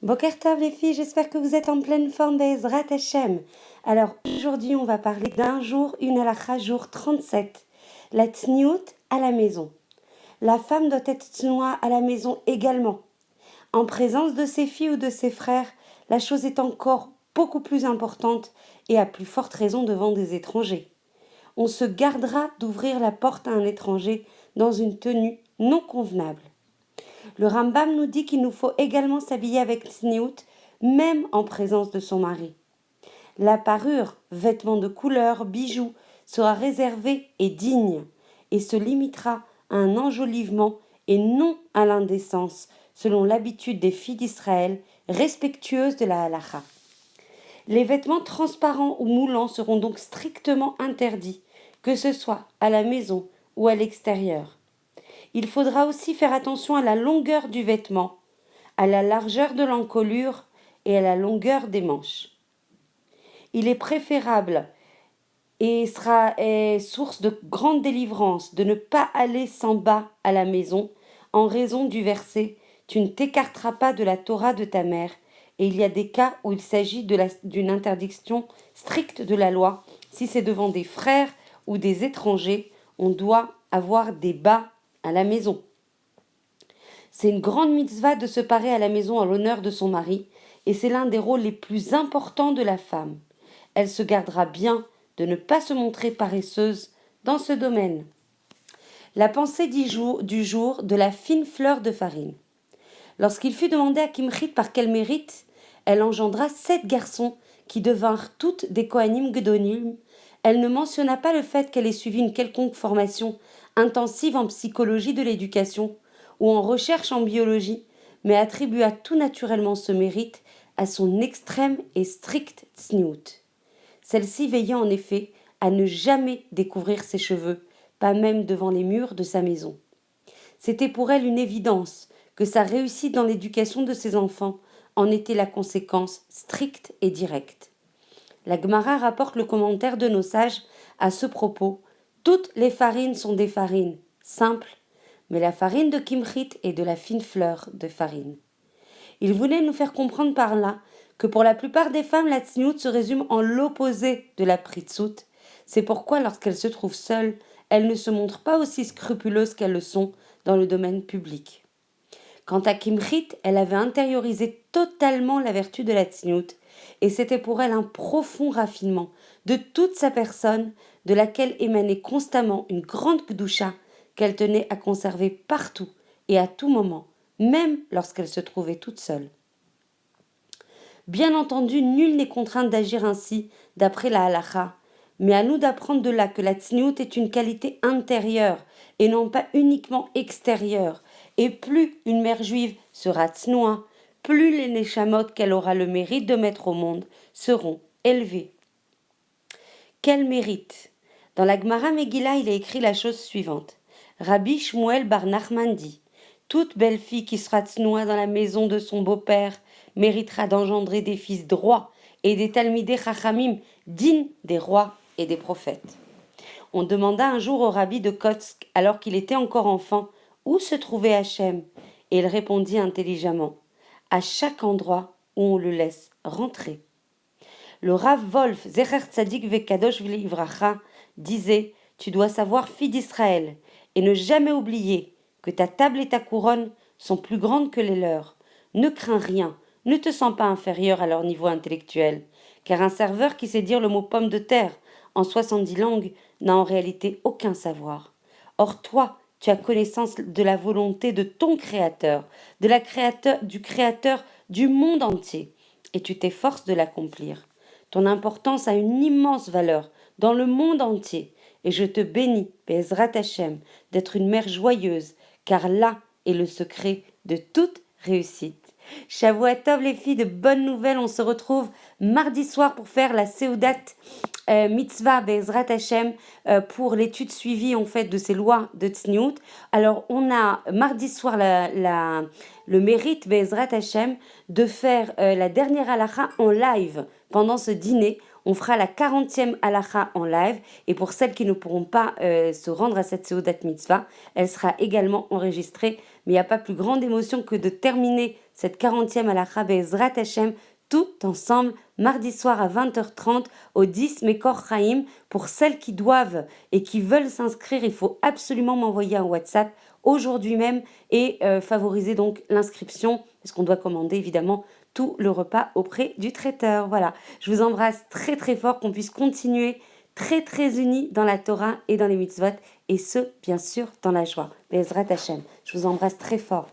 Boker Tov les filles, j'espère que vous êtes en pleine forme Be'ezrat Hashem. Alors aujourd'hui on va parler d'un jour, une halakha, jour 37. La tsniout à la maison. La femme doit être tsnoua à la maison également. En présence de ses filles ou de ses frères, la chose est encore beaucoup plus importante et à plus forte raison devant des étrangers. On se gardera d'ouvrir la porte à un étranger dans une tenue non convenable. Le Rambam nous dit qu'il nous faut également s'habiller avec tsniout, même en présence de son mari. La parure, vêtements de couleur, bijoux, sera réservée et digne, et se limitera à un enjolivement et non à l'indécence, selon l'habitude des filles d'Israël, respectueuses de la halacha. Les vêtements transparents ou moulants seront donc strictement interdits, que ce soit à la maison ou à l'extérieur. Il faudra aussi faire attention à la longueur du vêtement, à la largeur de l'encolure et à la longueur des manches. Il est préférable et sera source de grande délivrance de ne pas aller sans bas à la maison en raison du verset « Tu ne t'écarteras pas de la Torah de ta mère » et il y a des cas où il s'agit d'une interdiction stricte de la loi. Si c'est devant des frères ou des étrangers, on doit avoir des bas à la maison. C'est une grande mitzvah de se parer à la maison en l'honneur de son mari, et c'est l'un des rôles les plus importants de la femme. Elle se gardera bien de ne pas se montrer paresseuse dans ce domaine. La pensée du jour de la fine fleur de farine. Lorsqu'il fut demandé à Kimchit par quel mérite, elle engendra 7 garçons qui devinrent toutes des Kohanim Gedolim. Elle ne mentionna pas le fait qu'elle ait suivi une quelconque formation intensive en psychologie de l'éducation ou en recherche en biologie, mais attribua tout naturellement ce mérite à son extrême et stricte tsniout. Celle-ci veillait en effet à ne jamais découvrir ses cheveux, pas même devant les murs de sa maison. C'était pour elle une évidence que sa réussite dans l'éducation de ses enfants en était la conséquence stricte et directe. La Gemara rapporte le commentaire de nos sages à ce propos. Toutes les farines sont des farines simples, mais la farine de Kimchit est de la fine fleur de farine. Il voulait nous faire comprendre par là que pour la plupart des femmes, la tsniout se résume en l'opposé de la pritzout. C'est pourquoi lorsqu'elles se trouvent seules, elles ne se montrent pas aussi scrupuleuses qu'elles le sont dans le domaine public. Quant à Kimchit, elle avait intériorisé totalement la vertu de la tsniout, et c'était pour elle un profond raffinement de toute sa personne, de laquelle émanait constamment une grande kdusha qu'elle tenait à conserver partout et à tout moment, même lorsqu'elle se trouvait toute seule. Bien entendu, nul n'est contraint d'agir ainsi d'après la halacha, mais à nous d'apprendre de là que la tsniout est une qualité intérieure et non pas uniquement extérieure. Et plus une mère juive sera tsnoua, plus les neshamot qu'elle aura le mérite de mettre au monde seront élevées. Quel mérite! Dans la Gemara Megillah, il est écrit la chose suivante. Rabbi Shmuel bar Nachman dit « Toute belle fille qui sera tsnoua dans la maison de son beau-père méritera d'engendrer des fils droits et des talmidei chachamim dignes des rois et des prophètes. » On demanda un jour au rabbi de Kotsk, alors qu'il était encore enfant, où se trouvait Hachem, et il répondit intelligemment « À chaque endroit où on le laisse rentrer. » Le Rav Wolf, Zecher Tzadik Vekadosh V'Livracha, disait « Tu dois savoir, fille d'Israël, et ne jamais oublier que ta table et ta couronne sont plus grandes que les leurs. Ne crains rien, ne te sens pas inférieur à leur niveau intellectuel, car un serveur qui sait dire le mot pomme de terre en 70 langues n'a en réalité aucun savoir. Or toi, tu as connaissance de la volonté de ton Créateur, du Créateur du monde entier, et tu t'efforces de l'accomplir. Ton importance a une immense valeur dans le monde entier, et je te bénis, Be'ezrat Hashem, d'être une mère joyeuse, car là est le secret de toute réussite. Shavua Tov les filles, de bonnes nouvelles, on se retrouve mardi soir pour faire la Seudat Mitzvah Be'ezrat Hashem pour l'étude suivie en fait de ces lois de Tzniout. Alors on a mardi soir le mérite Be'ezrat Hashem de faire la dernière halakha en live pendant ce dîner. On fera la 40e halakha en live, et pour celles qui ne pourront pas se rendre à cette Seudat Mitzvah, elle sera également enregistrée. Mais il n'y a pas plus grande émotion que de terminer cette 40e halakha Be'ezrat Hashem, tout ensemble, mardi soir à 20h30 au 10 Mekor Chaim. Pour celles qui doivent et qui veulent s'inscrire, il faut absolument m'envoyer un WhatsApp aujourd'hui même et favoriser donc l'inscription, parce qu'on doit commander évidemment tout le repas auprès du traiteur. Voilà, je vous embrasse très très fort, qu'on puisse continuer très très unis dans la Torah et dans les mitzvot, et ce, bien sûr, dans la joie. Be'ezrat Hashem, je vous embrasse très fort.